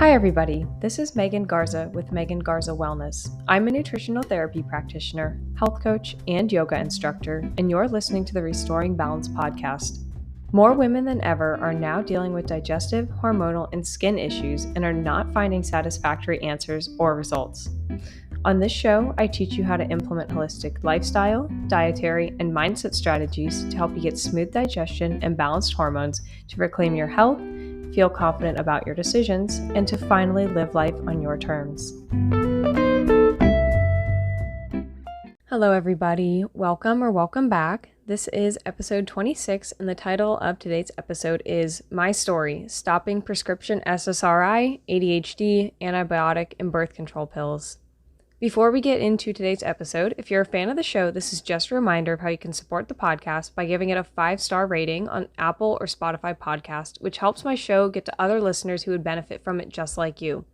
Hi everybody, this is Megan Garza with Megan Garza Wellness. I'm a nutritional therapy practitioner, health coach, and yoga instructor, and you're listening to the Restoring Balance podcast. More women than ever are now dealing with digestive, hormonal, and skin issues and are not finding satisfactory answers or results. On this show, I teach you how to implement holistic lifestyle, dietary, and mindset strategies to help you get smooth digestion and balanced hormones to reclaim your health, feel confident about your decisions, and to finally live life on your terms. Hello everybody, welcome back. This is episode 26, and the title of today's episode is My Story, Stopping Prescription SSRI, ADHD, Antibiotic, and Birth Control Pills. Before we get into today's episode, if you're a fan of the show, this is just a reminder of how you can support the podcast by giving it a 5-star rating on Apple or Spotify podcast, which helps my show get to other listeners who would benefit from it just like you.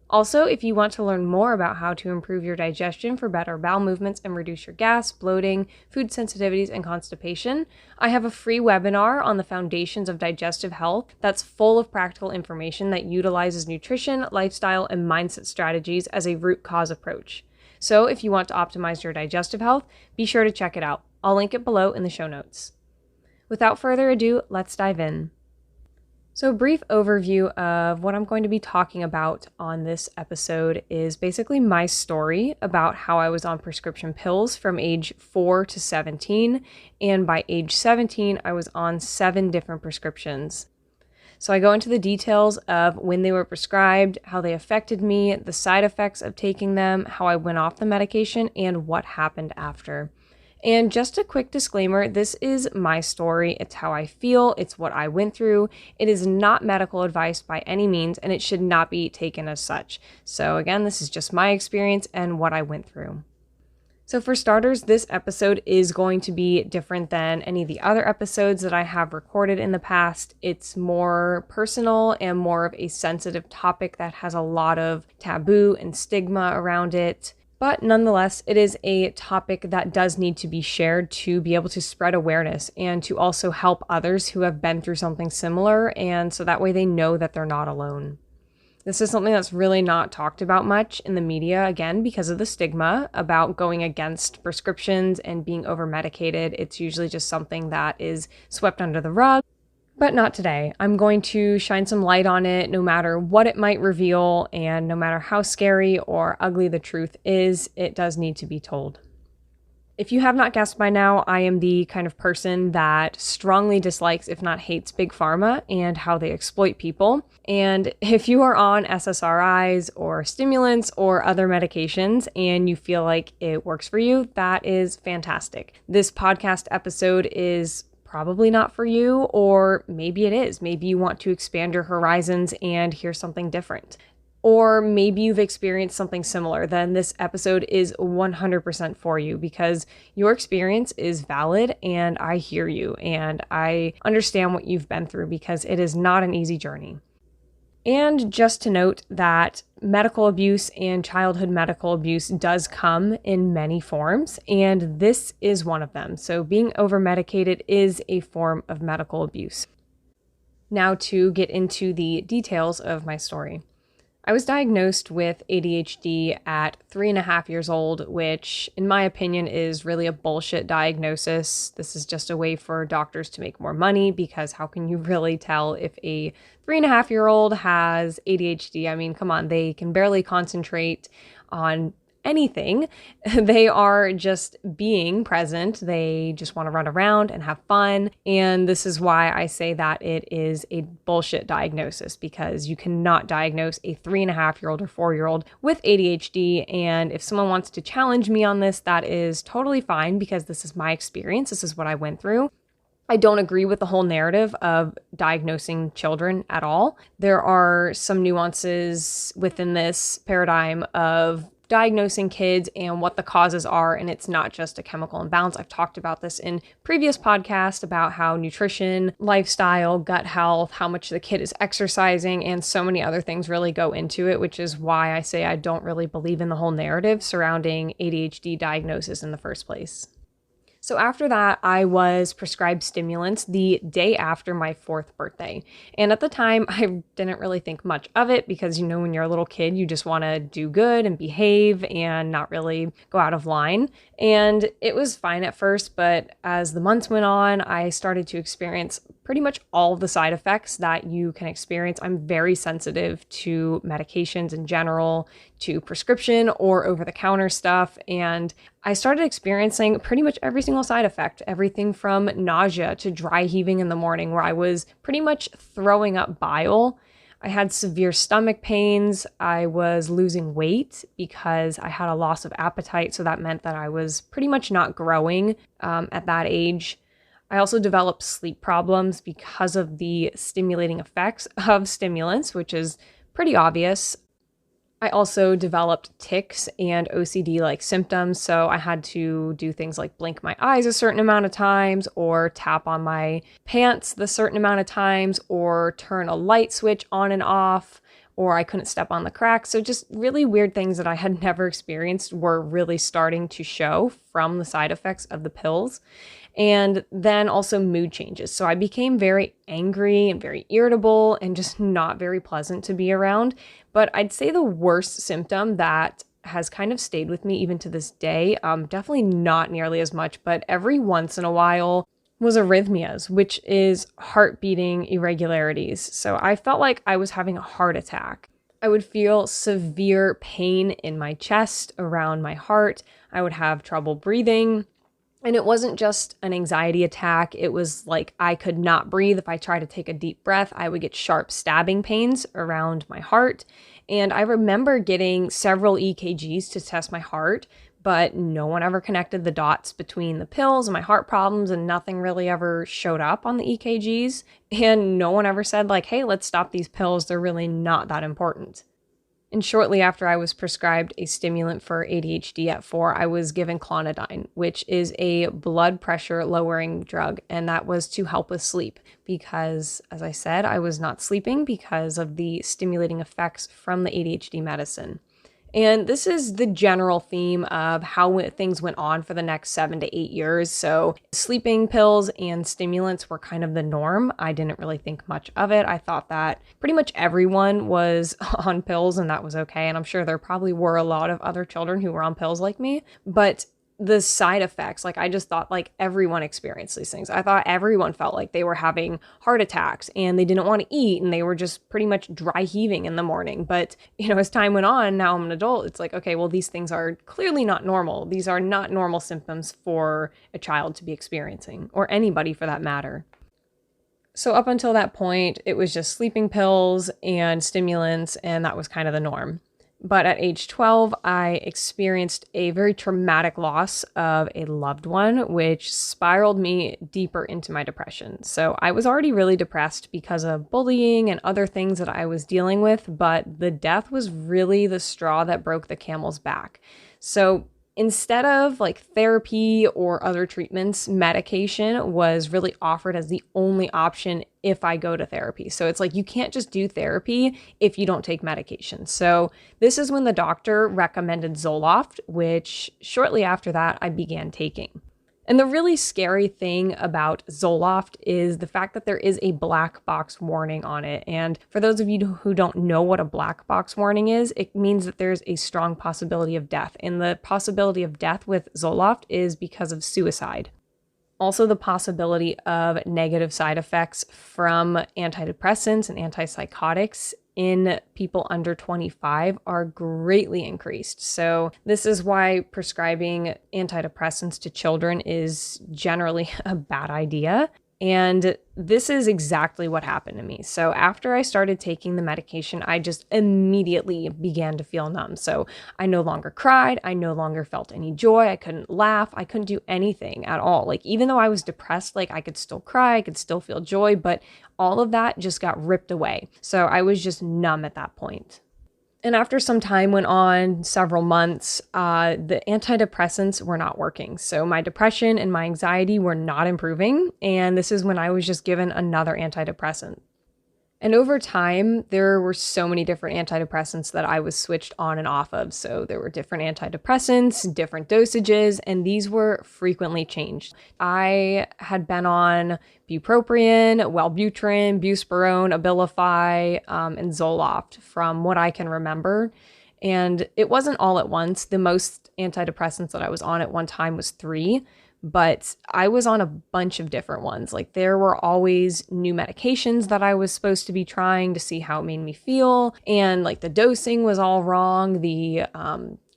Also, if you want to learn more about how to improve your digestion for better bowel movements and reduce your gas, bloating, food sensitivities, and constipation, I have a free webinar on the foundations of digestive health that's full of practical information that utilizes nutrition, lifestyle, and mindset strategies as a root cause approach. So if you want to optimize your digestive health, be sure to check it out. I'll link it below in the show notes. Without further ado, let's dive in. So a brief overview of what I'm going to be talking about on this episode is basically my story about how I was on prescription pills from age 4 to 17, and by age 17, I was on 7 different prescriptions. So I go into the details of when they were prescribed, how they affected me, the side effects of taking them, how I went off the medication, and what happened after. And just a quick disclaimer, this is my story. It's how I feel. It's what I went through. It is not medical advice by any means, and it should not be taken as such. So again, this is just my experience and what I went through. So for starters, this episode is going to be different than any of the other episodes that I have recorded in the past. It's more personal and more of a sensitive topic that has a lot of taboo and stigma around it. But nonetheless, it is a topic that does need to be shared to be able to spread awareness and to also help others who have been through something similar, and so that way they know that they're not alone. This is something that's really not talked about much in the media, again, because of the stigma about going against prescriptions and being overmedicated. It's usually just something that is swept under the rug. But not today. I'm going to shine some light on it no matter what it might reveal, and no matter how scary or ugly the truth is, it does need to be told. If you have not guessed by now, I am the kind of person that strongly dislikes, if not hates, Big Pharma and how they exploit people. And if you are on SSRIs or stimulants or other medications and you feel like it works for you, that is fantastic. This podcast episode is probably not for you, or maybe it is. Maybe you want to expand your horizons and hear something different. Or maybe you've experienced something similar, then this episode is 100% for you, because your experience is valid and I hear you and I understand what you've been through, because it is not an easy journey. And just to note that medical abuse and childhood medical abuse does come in many forms, and this is one of them. So being overmedicated is a form of medical abuse. Now to get into the details of my story. I was diagnosed with ADHD at 3.5 years old, which in my opinion is really a bullshit diagnosis. This is just a way for doctors to make more money, because how can you really tell if a 3.5-year-old has ADHD? I mean, come on, they can barely concentrate on anything. They are just being present. They just want to run around and have fun. And this is why I say that it is a bullshit diagnosis, because you cannot diagnose a 3.5-year-old or 4-year-old with ADHD. And if someone wants to challenge me on this, that is totally fine, because this is my experience. This is what I went through. I don't agree with the whole narrative of diagnosing children at all. There are some nuances within this paradigm of diagnosing kids and what the causes are, and it's not just a chemical imbalance. I've talked about this in previous podcasts about how nutrition, lifestyle, gut health, how much the kid is exercising, and so many other things really go into it, which is why I say I don't really believe in the whole narrative surrounding ADHD diagnosis in the first place. So after that, I was prescribed stimulants the day after my 4th birthday. And at the time, I didn't really think much of it because, when you're a little kid, you just want to do good and behave and not really go out of line. And it was fine at first, but as the months went on, I started to experience pretty much all of the side effects that you can experience. I'm very sensitive to medications in general, to prescription or over-the-counter stuff, and I started experiencing pretty much every single side effect, everything from nausea to dry heaving in the morning, where I was pretty much throwing up bile. I had severe stomach pains. I was losing weight because I had a loss of appetite, so that meant that I was pretty much not growing at that age. I also developed sleep problems because of the stimulating effects of stimulants, which is pretty obvious. I also developed tics and OCD-like symptoms, so I had to do things like blink my eyes a certain amount of times, or tap on my pants the certain amount of times, or turn a light switch on and off, or I couldn't step on the cracks. So just really weird things that I had never experienced were really starting to show from the side effects of the pills. And then also mood changes. So I became very angry and very irritable and just not very pleasant to be around. But I'd say the worst symptom that has kind of stayed with me even to this day, definitely not nearly as much, but every once in a while, was arrhythmias, which is heart beating irregularities. So I felt like I was having a heart attack. I would feel severe pain in my chest, around my heart. I would have trouble breathing. And it wasn't just an anxiety attack. It was like I could not breathe. If I tried to take a deep breath, I would get sharp stabbing pains around my heart. And I remember getting several EKGs to test my heart, but no one ever connected the dots between the pills and my heart problems, and nothing really ever showed up on the EKGs. And no one ever said like, hey, let's stop these pills. They're really not that important. And shortly after I was prescribed a stimulant for ADHD at 4, I was given clonidine, which is a blood pressure lowering drug. And that was to help with sleep because, as I said, I was not sleeping because of the stimulating effects from the ADHD medicine. And this is the general theme of how things went on for the next 7 to 8 years. So sleeping pills and stimulants were kind of the norm. I didn't really think much of it. I thought that pretty much everyone was on pills and that was okay. And I'm sure there probably were a lot of other children who were on pills like me. But the side effects, like I just thought like everyone experienced these things. I thought everyone felt like they were having heart attacks and they didn't want to eat and they were just pretty much dry heaving in the morning. But, as time went on, now I'm an adult, it's like, okay, well, these things are clearly not normal. These are not normal symptoms for a child to be experiencing, or anybody for that matter. So up until that point, it was just sleeping pills and stimulants, and that was kind of the norm. But at age 12, I experienced a very traumatic loss of a loved one, which spiraled me deeper into my depression. So I was already really depressed because of bullying and other things that I was dealing with, but the death was really the straw that broke the camel's back. So instead of like therapy or other treatments, medication was really offered as the only option if I go to therapy. So it's like you can't just do therapy if you don't take medication. So this is when the doctor recommended Zoloft, which shortly after that I began taking. And the really scary thing about Zoloft is the fact that there is a black box warning on it. And for those of you who don't know what a black box warning is, it means that there's a strong possibility of death. And the possibility of death with Zoloft is because of suicide. Also, the possibility of negative side effects from antidepressants and antipsychotics in people under 25 are greatly increased. So this is why prescribing antidepressants to children is generally a bad idea. And this is exactly what happened to me. So after I started taking the medication, I just immediately began to feel numb. So I no longer cried. I no longer felt any joy. I couldn't laugh. I couldn't do anything at all. Like, even though I was depressed, like I could still cry, I could still feel joy, but all of that just got ripped away. So I was just numb at that point. And after some time went on, several months, the antidepressants were not working. So my depression and my anxiety were not improving. And this is when I was just given another antidepressant. And over time, there were so many different antidepressants that I was switched on and off of. So there were different antidepressants, different dosages, and these were frequently changed. I had been on bupropion, Wellbutrin, Buspirone, Abilify, and Zoloft from what I can remember. And it wasn't all at once. The most antidepressants that I was on at one time was 3. But I was on a bunch of different ones. Like there were always new medications that I was supposed to be trying to see how it made me feel. And like the dosing was all wrong. The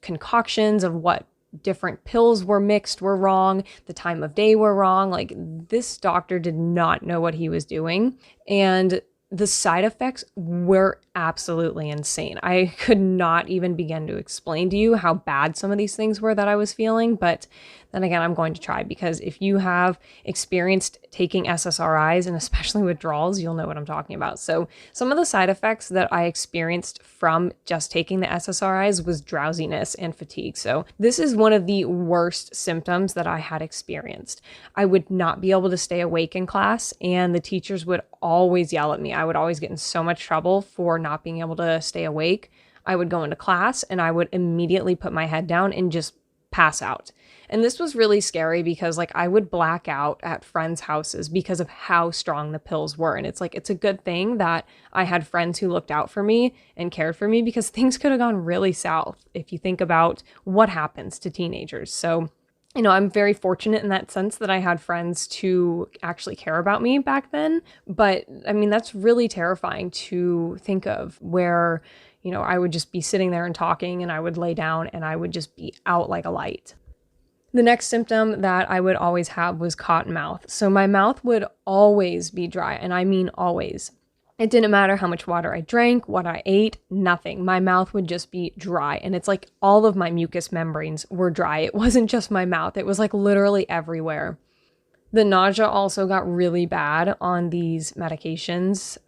concoctions of what different pills were mixed were wrong. The time of day were wrong. Like this doctor did not know what he was doing. And the side effects were absolutely insane. I could not even begin to explain to you how bad some of these things were that I was feeling, but then again, I'm going to try, because if you have experienced taking SSRIs and especially withdrawals, you'll know what I'm talking about. So some of the side effects that I experienced from just taking the SSRIs was drowsiness and fatigue. So this is one of the worst symptoms that I had experienced. I would not be able to stay awake in class, and the teachers would always yell at me. I would always get in so much trouble for not being able to stay awake. I would go into class and I would immediately put my head down and just pass out. And this was really scary because like I would black out at friends' houses because of how strong the pills were. And it's like, it's a good thing that I had friends who looked out for me and cared for me, because things could have gone really south if you think about what happens to teenagers. So, you know, I'm very fortunate in that sense that I had friends to actually care about me back then. But I mean, that's really terrifying to think of, where, you know, I would just be sitting there and talking and I would lay down and I would just be out like a light. The next symptom that I would always have was cotton mouth. So my mouth would always be dry, and I mean always. It didn't matter how much water I drank, what I ate, nothing. My mouth would just be dry. And it's like all of my mucous membranes were dry. It wasn't just my mouth. It was like literally everywhere. The nausea also got really bad on these medications.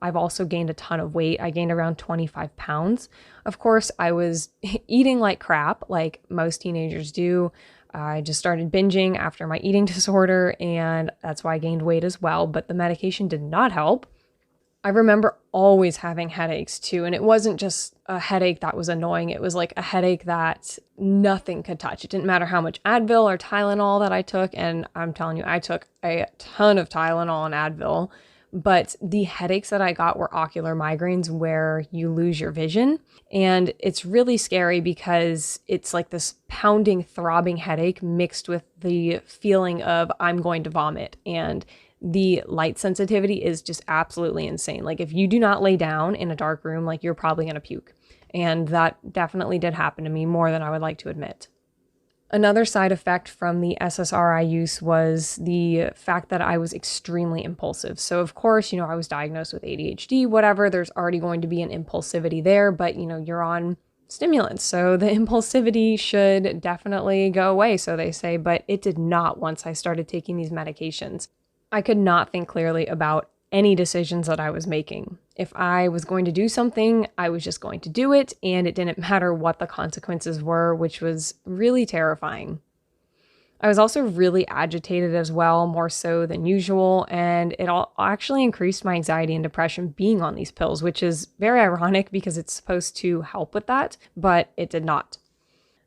I've also gained a ton of weight. I gained around 25 pounds. Of course, I was eating like crap, like most teenagers do. I just started binging after my eating disorder, and that's why I gained weight as well. But the medication did not help. I remember always having headaches too. And it wasn't just a headache that was annoying. It was like a headache that nothing could touch. It didn't matter how much Advil or Tylenol that I took. And I'm telling you, I took a ton of Tylenol and Advil. But the headaches that I got were ocular migraines, where you lose your vision. And it's really scary because it's like this pounding, throbbing headache mixed with the feeling of I'm going to vomit. And the light sensitivity is just absolutely insane. Like if you do not lay down in a dark room, like you're probably going to puke. And that definitely did happen to me, more than I would like to admit. Another side effect from the SSRI use was the fact that I was extremely impulsive. So of course, you know, I was diagnosed with ADHD, whatever, there's already going to be an impulsivity there, but you know, you're on stimulants. So the impulsivity should definitely go away, so they say, but it did not once I started taking these medications. I could not think clearly about any decisions that I was making. If I was going to do something, I was just going to do it, and it didn't matter what the consequences were, which was really terrifying. I was also really agitated as well, more so than usual, and it all actually increased my anxiety and depression being on these pills, which is very ironic because it's supposed to help with that, but it did not.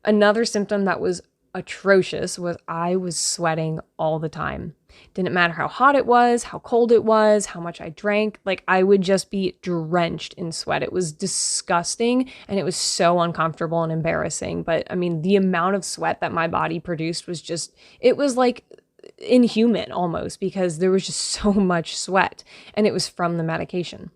Another symptom that was atrocious was I was sweating all the time. Didn't matter how hot it was, how cold it was, how much I drank, like I would just be drenched in sweat. It was disgusting, and it was so uncomfortable and embarrassing. But I mean, the amount of sweat that my body produced was just, it was like inhuman almost, because there was just so much sweat, and it was from the medication.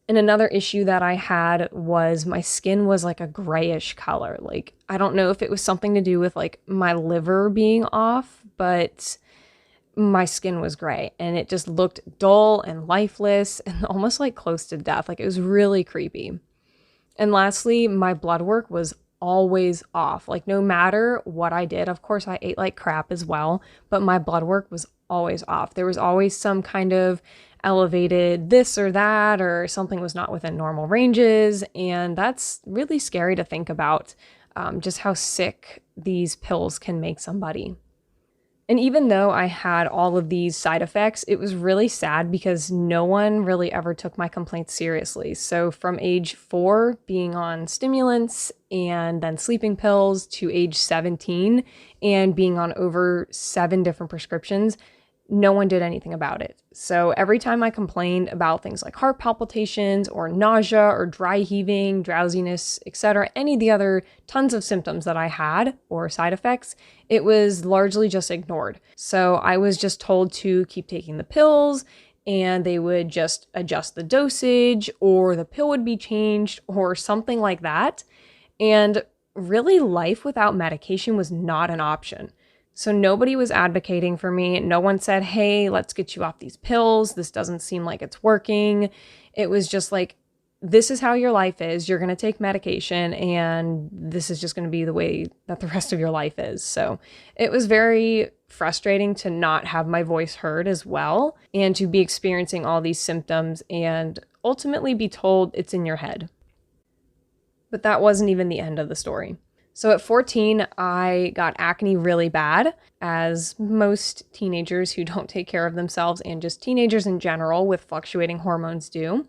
And another issue that I had was my skin was like a grayish color. Like, I don't know if it was something to do with like my liver being off, but my skin was gray, and it just looked dull and lifeless and almost like close to death. Like, it was really creepy. And lastly, my blood work was always off. Like, no matter what I did, of course I ate like crap as well, but my blood work was always off. There was always some kind of elevated this or that, or something was not within normal ranges. And that's really scary to think about, just how sick these pills can make somebody. And even though I had all of these side effects, it was really sad because no one really ever took my complaints seriously. So from age 4, being on stimulants and then sleeping pills, to age 17 and being on over 7 different prescriptions, no one did anything about it. So every time I complained about things like heart palpitations or nausea or dry heaving, drowsiness, etc., any of the other tons of symptoms that I had or side effects, it was largely just ignored. So I was just told to keep taking the pills, and they would just adjust the dosage, or the pill would be changed, or something like that. And really, life without medication was not an option. So nobody was advocating for me. No one said, hey, let's get you off these pills. This doesn't seem like it's working. It was just like, this is how your life is. You're going to take medication, and this is just going to be the way that the rest of your life is. So it was very frustrating to not have my voice heard as well, and to be experiencing all these symptoms and ultimately be told it's in your head. But that wasn't even the end of the story. So at 14, I got acne really bad, as most teenagers who don't take care of themselves and just teenagers in general with fluctuating hormones do.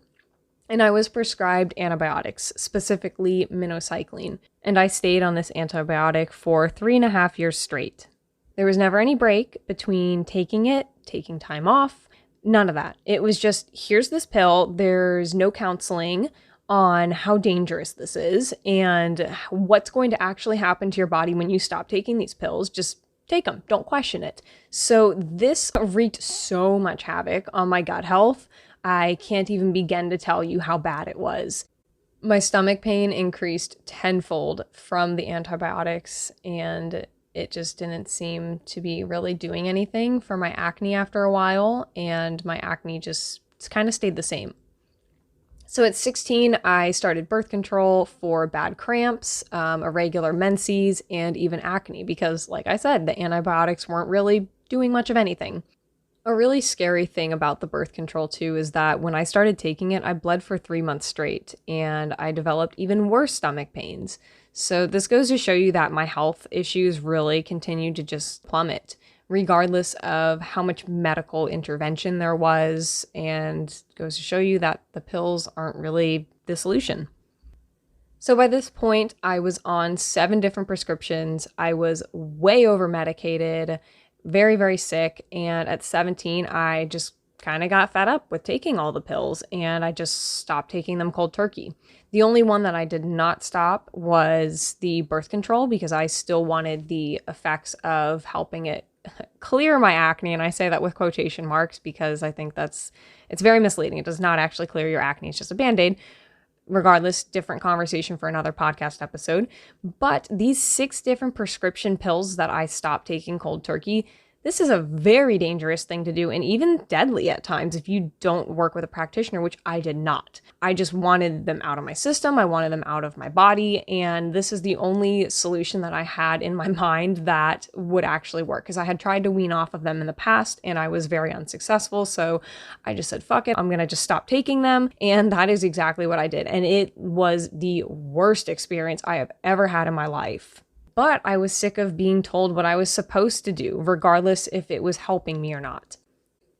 And I was prescribed antibiotics, specifically minocycline. And I stayed on this antibiotic for 3.5 years straight. There was never any break between taking it, taking time off, none of that. It was just, here's this pill, there's no counseling on how dangerous this is and what's going to actually happen to your body when you stop taking these pills. Just take them. Don't question it. So this wreaked so much havoc on my gut health. I can't even begin to tell you how bad it was. My stomach pain increased tenfold from the antibiotics, and it just didn't seem to be really doing anything for my acne after a while, and my acne just kind of stayed the same. So at 16, I started birth control for bad cramps, irregular menses, and even acne because, like I said, the antibiotics weren't really doing much of anything. A really scary thing about the birth control too is that when I started taking it, I bled for 3 months straight, and I developed even worse stomach pains. So this goes to show you that my health issues really continued to just plummet, regardless of how much medical intervention there was, and goes to show you that the pills aren't really the solution. So by this point, I was on 7 different prescriptions. I was way over-medicated, very, very sick, and at 17, I just kind of got fed up with taking all the pills, and I just stopped taking them cold turkey. The only one that I did not stop was the birth control, because I still wanted the effects of helping it clear my acne, and I say that with quotation marks because I think it's very misleading. It does not actually clear your acne. It's just a Band-Aid. Regardless, different conversation for another podcast episode. But these 6 different prescription pills that I stopped taking cold turkey, this is a very dangerous thing to do, and even deadly at times if you don't work with a practitioner, which I did not. I just wanted them out of my system. I wanted them out of my body, and this is the only solution that I had in my mind that would actually work, because I had tried to wean off of them in the past and I was very unsuccessful. So I just said, fuck it, I'm gonna just stop taking them, and that is exactly what I did. And it was the worst experience I have ever had in my life. But I was sick of being told what I was supposed to do, regardless if it was helping me or not.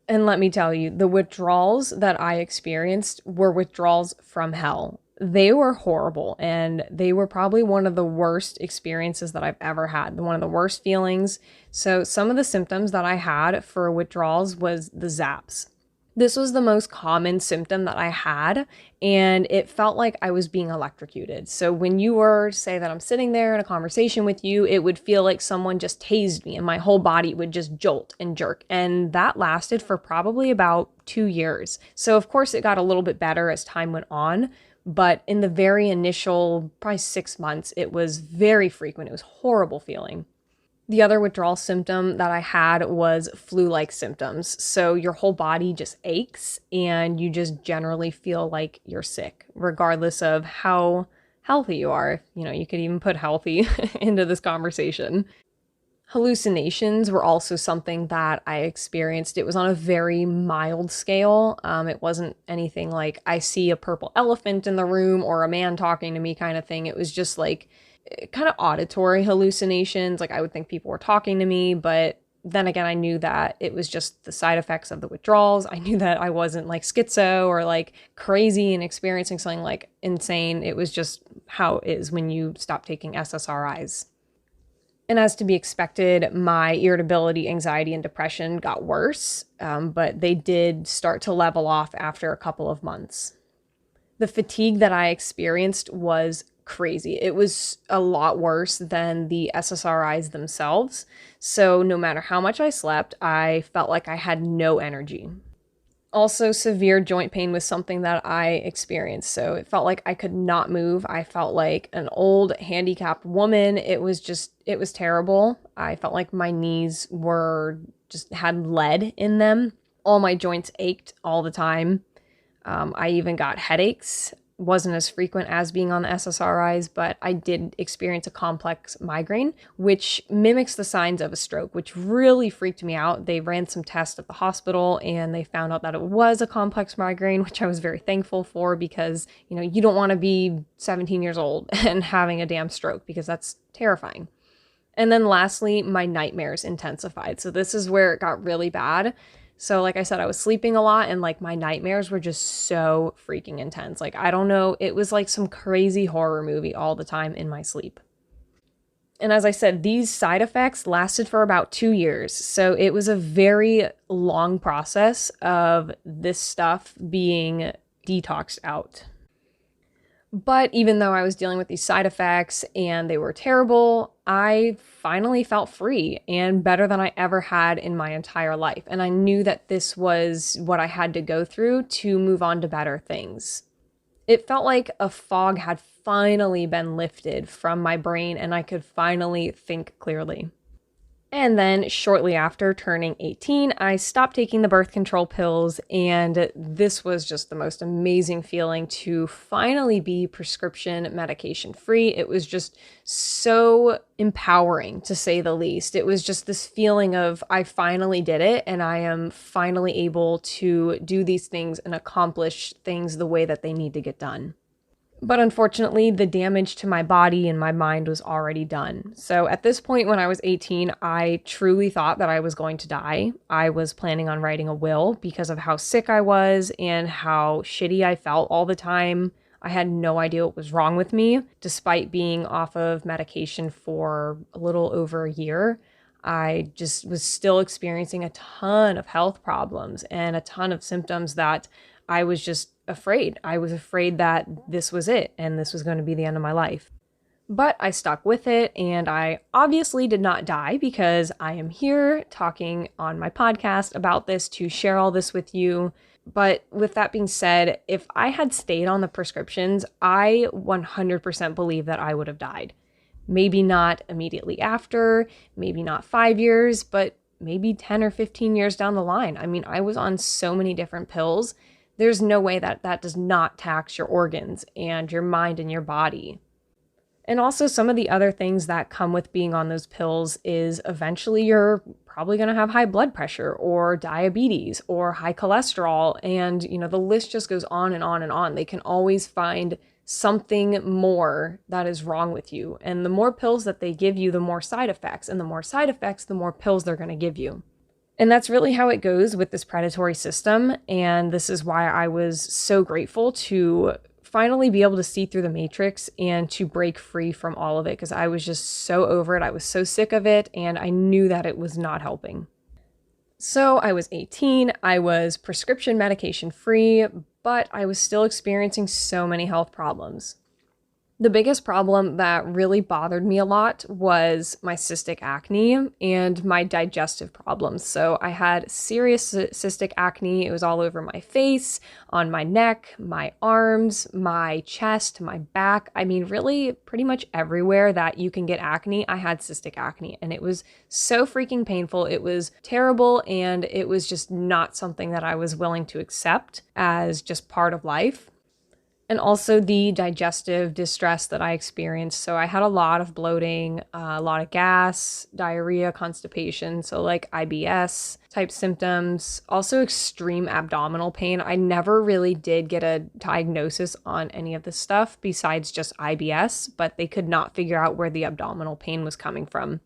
And let me tell you, the withdrawals that I experienced were withdrawals from hell. They were horrible, and they were probably one of the worst experiences that I've ever had, one of the worst feelings. So some of the symptoms that I had for withdrawals was the zaps. This was the most common symptom that I had, and it felt like I was being electrocuted. So when you were, say that I'm sitting there in a conversation with you, it would feel like someone just tased me and my whole body would just jolt and jerk. And that lasted for probably about 2 years. So of course it got a little bit better as time went on, but in the very initial, probably 6 months, it was very frequent. It was a horrible feeling. The other withdrawal symptom that I had was flu-like symptoms. So your whole body just aches and you just generally feel like you're sick, regardless of how healthy you are. You know, you could even put healthy into this conversation. Hallucinations were also something that I experienced. It was on a very mild scale. It wasn't anything like I see a purple elephant in the room or a man talking to me kind of thing. It was just like kind of auditory hallucinations. Like I would think people were talking to me, but then again, I knew that it was just the side effects of the withdrawals. I knew that I wasn't like schizo or like crazy and experiencing something like insane. It was just how it is when you stop taking SSRIs. And as to be expected, my irritability, anxiety, and depression got worse, but they did start to level off after a couple of months. The fatigue that I experienced was crazy. It was a lot worse than the SSRIs themselves. So no matter how much I slept, I felt like I had no energy. Also, severe joint pain was something that I experienced. So it felt like I could not move. I felt like an old handicapped woman. It was terrible. I felt like my knees had lead in them. All my joints ached all the time. I even got headaches. Wasn't as frequent as being on the SSRIs, but I did experience a complex migraine, which mimics the signs of a stroke, which really freaked me out. They ran some tests at the hospital and they found out that it was a complex migraine, which I was very thankful for because, you don't want to be 17 years old and having a damn stroke because that's terrifying. And then lastly, my nightmares intensified. So this is where it got really bad. So like I said, I was sleeping a lot and like my nightmares were just so freaking intense. Like, I don't know, it was like some crazy horror movie all the time in my sleep. And as I said, these side effects lasted for about 2 years. So it was a very long process of this stuff being detoxed out. But even though I was dealing with these side effects and they were terrible, I finally felt free and better than I ever had in my entire life. And I knew that this was what I had to go through to move on to better things. It felt like a fog had finally been lifted from my brain and I could finally think clearly. And then shortly after turning 18, I stopped taking the birth control pills, and this was just the most amazing feeling to finally be prescription medication free. It was just so empowering, to say the least. It was just this feeling of I finally did it, and I am finally able to do these things and accomplish things the way that they need to get done. But unfortunately, the damage to my body and my mind was already done. So at this point, when I was 18, I truly thought that I was going to die. I was planning on writing a will because of how sick I was and how shitty I felt all the time. I had no idea what was wrong with me. Despite being off of medication for a little over a year, I just was still experiencing a ton of health problems and a ton of symptoms that I was just afraid. I was afraid that this was it and this was going to be the end of my life. But I stuck with it, and I obviously did not die because I am here talking on my podcast about this to share all this with you. But with that being said, if I had stayed on the prescriptions, I 100% believe that I would have died. Maybe not immediately after, maybe not 5 years, but maybe 10 or 15 years down the line. I mean, I was on so many different pills. There's no way that that does not tax your organs and your mind and your body. And also some of the other things that come with being on those pills is eventually you're probably going to have high blood pressure or diabetes or high cholesterol. And, the list just goes on and on and on. They can always find something more that is wrong with you. And the more pills that they give you, the more side effects. And the more side effects, the more pills they're going to give you. And that's really how it goes with this predatory system. And this is why I was so grateful to finally be able to see through the matrix and to break free from all of it, because I was just so over it. I was so sick of it, and I knew that it was not helping. So I was 18, I was prescription medication free, but I was still experiencing so many health problems. The biggest problem that really bothered me a lot was my cystic acne and my digestive problems. So I had serious cystic acne. It was all over my face, on my neck, my arms, my chest, my back. I mean, really pretty much everywhere that you can get acne, I had cystic acne. And it was so freaking painful. It was terrible, and it was just not something that I was willing to accept as just part of life. And also the digestive distress that I experienced. So I had a lot of bloating, a lot of gas, diarrhea, constipation, so like IBS type symptoms, also extreme abdominal pain. I never really did get a diagnosis on any of this stuff besides just IBS, but they could not figure out where the abdominal pain was coming from.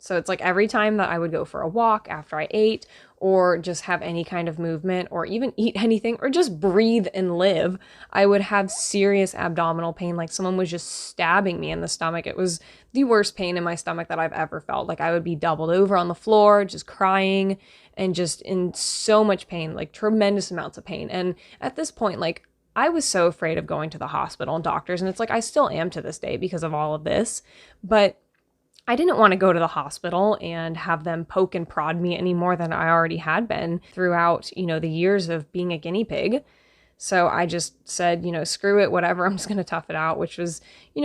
So it's like every time that I would go for a walk after I ate, or just have any kind of movement, or even eat anything, or just breathe and live, I would have serious abdominal pain, like someone was just stabbing me in the stomach. It was the worst pain in my stomach that I've ever felt. Like I would be doubled over on the floor, just crying and just in so much pain, like tremendous amounts of pain. And at this point, like I was so afraid of going to the hospital and doctors, and it's like I still am to this day because of all of this, but I didn't want to go to the hospital and have them poke and prod me any more than I already had been throughout, the years of being a guinea pig. So I just said, screw it, whatever, I'm just going to tough it out, which was,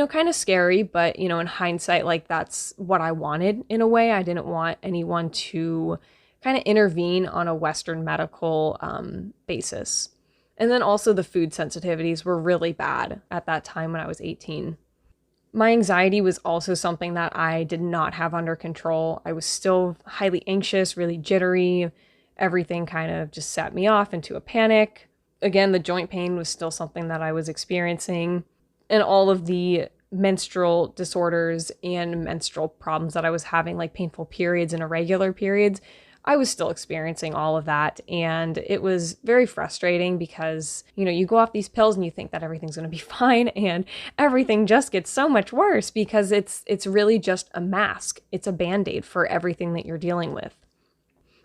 kind of scary. But, in hindsight, like that's what I wanted in a way. I didn't want anyone to kind of intervene on a Western medical basis. And then also the food sensitivities were really bad at that time when I was 18. My anxiety was also something that I did not have under control. I was still highly anxious, really jittery. Everything kind of just set me off into a panic. Again, the joint pain was still something that I was experiencing. And all of the menstrual disorders and menstrual problems that I was having, like painful periods and irregular periods, I was still experiencing all of that. And it was very frustrating because, you go off these pills and you think that everything's going to be fine, and everything just gets so much worse because it's really just a mask. It's a Band-Aid for everything that you're dealing with.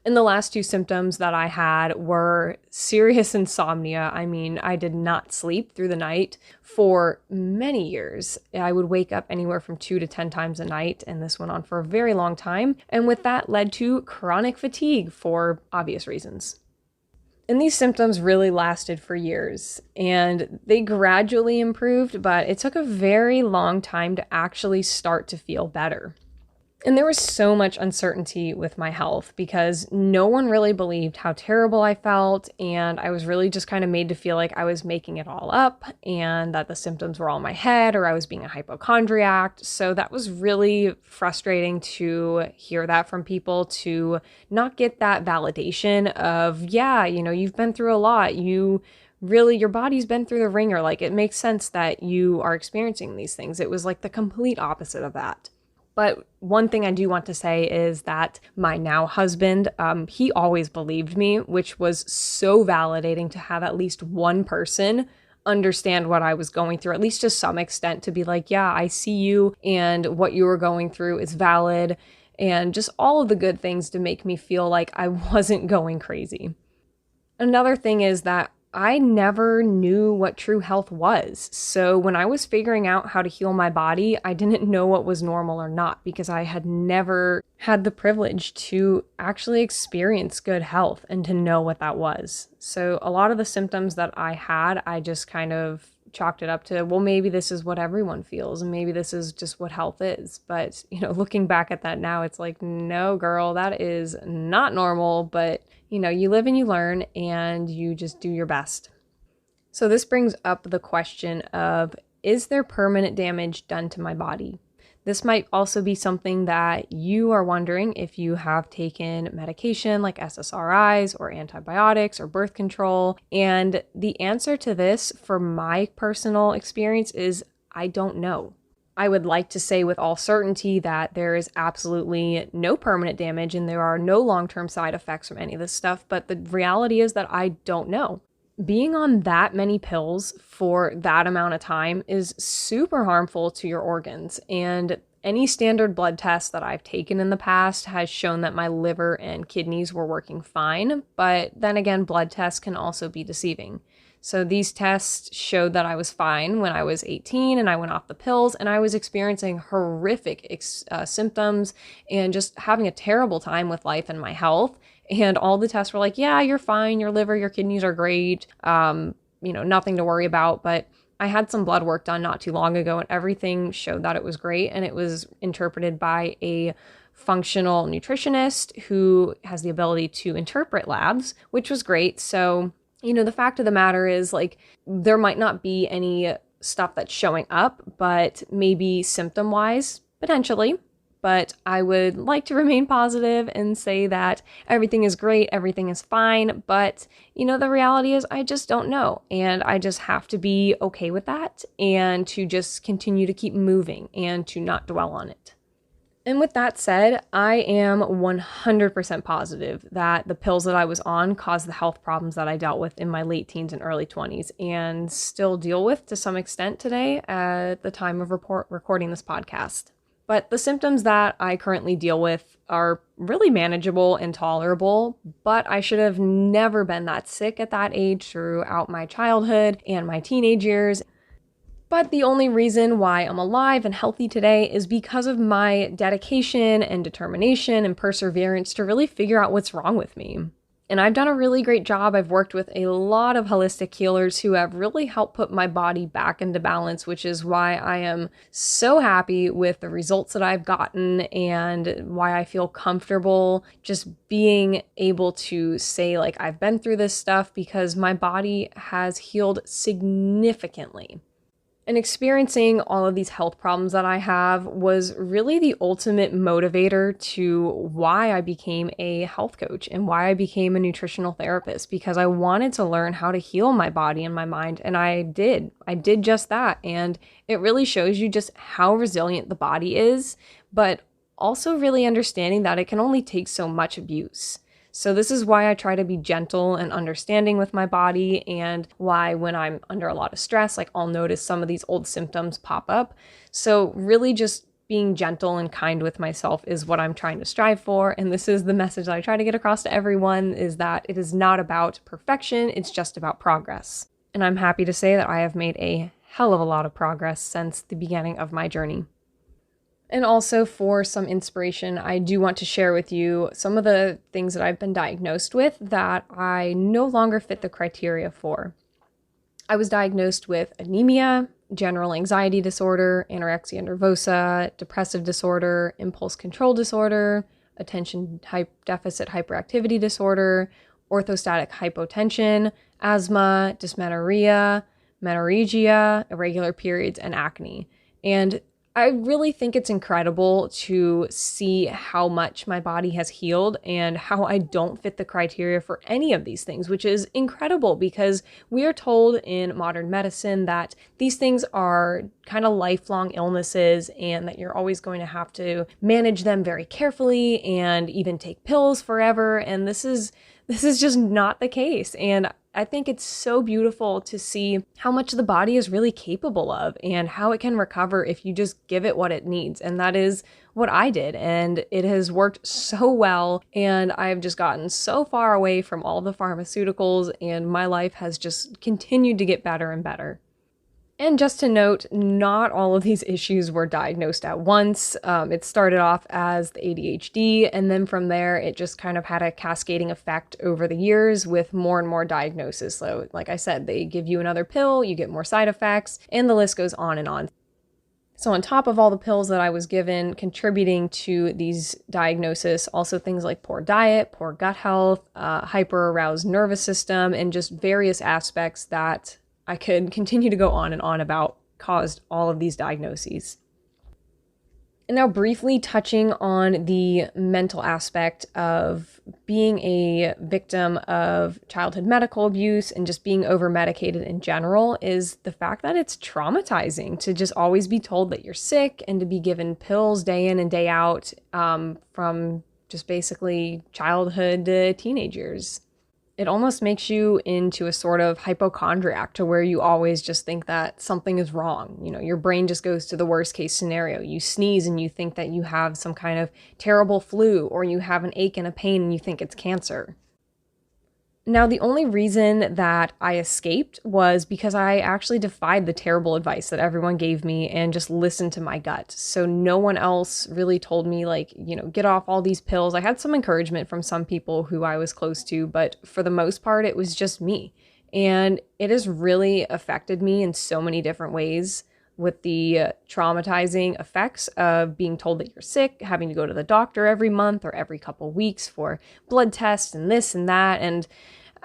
And the last two symptoms that I had were serious insomnia. I mean, I did not sleep through the night for many years. I would wake up anywhere from 2 to 10 times a night, and this went on for a very long time. And with that led to chronic fatigue for obvious reasons. And these symptoms really lasted for years, and they gradually improved, but it took a very long time to actually start to feel better. And there was so much uncertainty with my health because no one really believed how terrible I felt, and I was really just kind of made to feel like I was making it all up and that the symptoms were all in my head, or I was being a hypochondriac. So that was really frustrating to hear that from people, to not get that validation of, yeah, you've been through a lot. Your body's been through the ringer. Like, it makes sense that you are experiencing these things. It was like the complete opposite of that. But one thing I do want to say is that my now husband, he always believed me, which was so validating to have at least one person understand what I was going through, at least to some extent, to be like, yeah, I see you and what you were going through is valid, and just all of the good things to make me feel like I wasn't going crazy. Another thing is that I never knew what true health was. So when I was figuring out how to heal my body, I didn't know what was normal or not because I had never had the privilege to actually experience good health and to know what that was. So a lot of the symptoms that I had, I just kind of chalked it up to, well, maybe this is what everyone feels and maybe this is just what health is. But, looking back at that now, it's like, no, girl, that is not normal. But you live and you learn and you just do your best. So this brings up the question of, is there permanent damage done to my body? This might also be something that you are wondering if you have taken medication like SSRIs or antibiotics or birth control. And the answer to this, from my personal experience, is I don't know. I would like to say with all certainty that there is absolutely no permanent damage and there are no long-term side effects from any of this stuff, but the reality is that I don't know. Being on that many pills for that amount of time is super harmful to your organs, and any standard blood test that I've taken in the past has shown that my liver and kidneys were working fine, but then again, blood tests can also be deceiving. So these tests showed that I was fine when I was 18 and I went off the pills, and I was experiencing horrific symptoms and just having a terrible time with life and my health. And all the tests were like, yeah, you're fine. Your liver, your kidneys are great. Nothing to worry about. But I had some blood work done not too long ago and everything showed that it was great. And it was interpreted by a functional nutritionist who has the ability to interpret labs, which was great. So the fact of the matter is, like, there might not be any stuff that's showing up, but maybe symptom-wise, potentially. But I would like to remain positive and say that everything is great, everything is fine. But, the reality is I just don't know. And I just have to be okay with that and to just continue to keep moving and to not dwell on it. And with that said, I am 100% positive that the pills that I was on caused the health problems that I dealt with in my late teens and early 20s and still deal with to some extent today at the time of recording this podcast. But the symptoms that I currently deal with are really manageable and tolerable, but I should have never been that sick at that age throughout my childhood and my teenage years. But the only reason why I'm alive and healthy today is because of my dedication and determination and perseverance to really figure out what's wrong with me. And I've done a really great job. I've worked with a lot of holistic healers who have really helped put my body back into balance, which is why I am so happy with the results that I've gotten and why I feel comfortable just being able to say, like, I've been through this stuff because my body has healed significantly. And experiencing all of these health problems that I have was really the ultimate motivator to why I became a health coach and why I became a nutritional therapist, because I wanted to learn how to heal my body and my mind. And I did just that. And it really shows you just how resilient the body is, but also really understanding that it can only take so much abuse. So this is why I try to be gentle and understanding with my body, and why when I'm under a lot of stress, like, I'll notice some of these old symptoms pop up. So really just being gentle and kind with myself is what I'm trying to strive for. And this is the message that I try to get across to everyone, is that it is not about perfection, it's just about progress. And I'm happy to say that I have made a hell of a lot of progress since the beginning of my journey. And also, for some inspiration, I do want to share with you some of the things that I've been diagnosed with that I no longer fit the criteria for. I was diagnosed with anemia, general anxiety disorder, anorexia nervosa, depressive disorder, impulse control disorder, attention deficit hyperactivity disorder, orthostatic hypotension, asthma, dysmenorrhea, menorrhagia, irregular periods, and acne. And I really think it's incredible to see how much my body has healed and how I don't fit the criteria for any of these things, which is incredible because we are told in modern medicine that these things are kind of lifelong illnesses and that you're always going to have to manage them very carefully and even take pills forever. And this is just not the case. And I think it's so beautiful to see how much the body is really capable of and how it can recover if you just give it what it needs. And that is what I did. And it has worked so well. And I've just gotten so far away from all the pharmaceuticals, and my life has just continued to get better and better. And just to note, not all of these issues were diagnosed at once. It started off as the ADHD, and then from there, it just kind of had a cascading effect over the years with more and more diagnoses. So, like I said, they give you another pill, you get more side effects, and the list goes on and on. So on top of all the pills that I was given contributing to these diagnoses, also things like poor diet, poor gut health, hyper-aroused nervous system, and just various aspects that I could continue to go on and on about caused all of these diagnoses. And now briefly touching on the mental aspect of being a victim of childhood medical abuse and just being over-medicated in general is the fact that it's traumatizing to just always be told that you're sick and to be given pills day in and day out from just basically childhood to teenage years. It almost makes you into a sort of hypochondriac to where you always just think that something is wrong. You know, your brain just goes to the worst case scenario. You sneeze and you think that you have some kind of terrible flu, or you have an ache and a pain and you think it's cancer. Now, the only reason that I escaped was because I actually defied the terrible advice that everyone gave me and just listened to my gut. So no one else really told me, like, you know, get off all these pills. I had some encouragement from some people who I was close to, but for the most part, it was just me. And it has really affected me in so many different ways, with the traumatizing effects of being told that you're sick, having to go to the doctor every month or every couple weeks for blood tests and this and that. And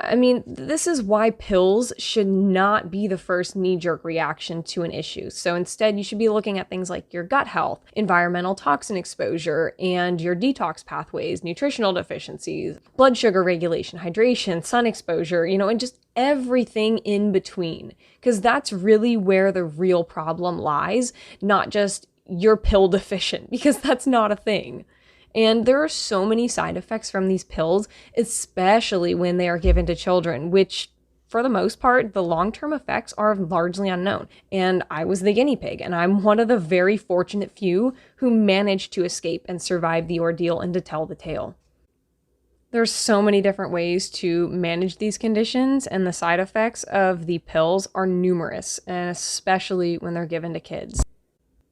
I mean, this is why pills should not be the first knee-jerk reaction to an issue. So instead, you should be looking at things like your gut health, environmental toxin exposure, and your detox pathways, nutritional deficiencies, blood sugar regulation, hydration, sun exposure, you know, and just everything in between. Because that's really where the real problem lies, not just you're pill deficient, because that's not a thing. And there are so many side effects from these pills, especially when they are given to children, which for the most part, the long-term effects are largely unknown. And I was the guinea pig, and I'm one of the very fortunate few who managed to escape and survive the ordeal and to tell the tale. There's so many different ways to manage these conditions, and the side effects of the pills are numerous, and especially when they're given to kids.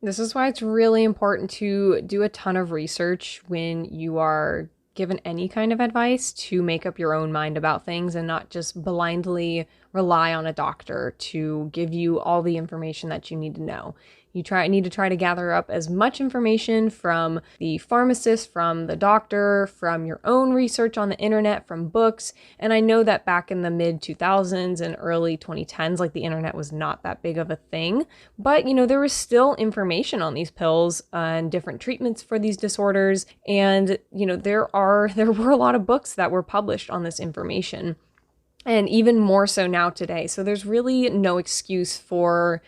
This is why it's really important to do a ton of research when you are given any kind of advice, to make up your own mind about things and not just blindly rely on a doctor to give you all the information that you need to know. You need to try to gather up as much information from the pharmacist, from the doctor, from your own research on the internet, from books. And I know that back in the mid 2000s and early 2010s, like the internet was not that big of a thing, but there was still information on these pills and different treatments for these disorders. And there were a lot of books that were published on this information, and even more so now today. So there's really no excuse for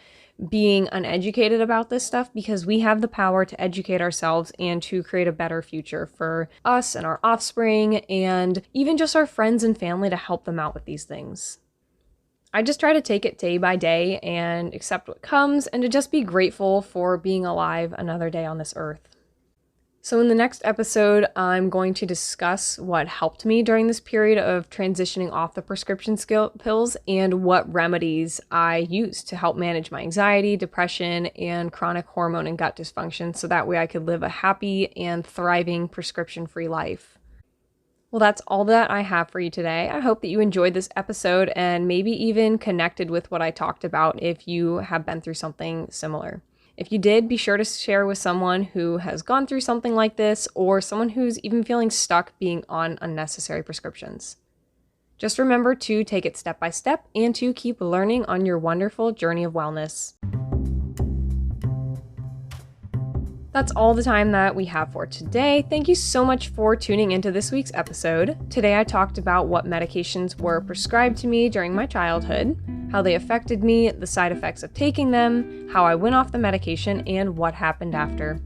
being uneducated about this stuff, because we have the power to educate ourselves and to create a better future for us and our offspring, and even just our friends and family, to help them out with these things. I just try to take it day by day and accept what comes, and to just be grateful for being alive another day on this earth. So in the next episode, I'm going to discuss what helped me during this period of transitioning off the prescription pills, and what remedies I used to help manage my anxiety, depression, and chronic hormone and gut dysfunction, so that way I could live a happy and thriving prescription-free life. Well, that's all that I have for you today. I hope that you enjoyed this episode and maybe even connected with what I talked about if you have been through something similar. If you did, be sure to share with someone who has gone through something like this, or someone who's even feeling stuck being on unnecessary prescriptions. Just remember to take it step by step and to keep learning on your wonderful journey of wellness. That's all the time that we have for today. Thank you so much for tuning into this week's episode. Today I talked about what medications were prescribed to me during my childhood, how they affected me, the side effects of taking them, how I went off the medication, and what happened after.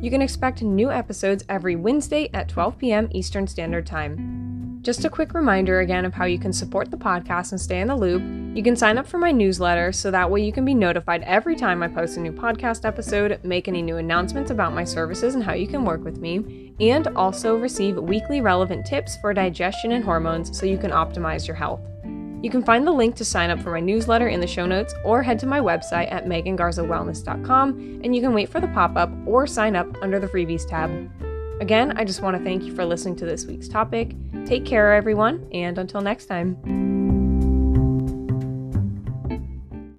You can expect new episodes every Wednesday at 12 p.m. Eastern Standard Time. Just a quick reminder again of how you can support the podcast and stay in the loop. You can sign up for my newsletter, so that way you can be notified every time I post a new podcast episode, make any new announcements about my services and how you can work with me, and also receive weekly relevant tips for digestion and hormones so you can optimize your health. You can find the link to sign up for my newsletter in the show notes, or head to my website at megangarzawellness.com, and you can wait for the pop-up or sign up under the freebies tab. Again, I just want to thank you for listening to this week's topic. Take care, everyone, and until next time.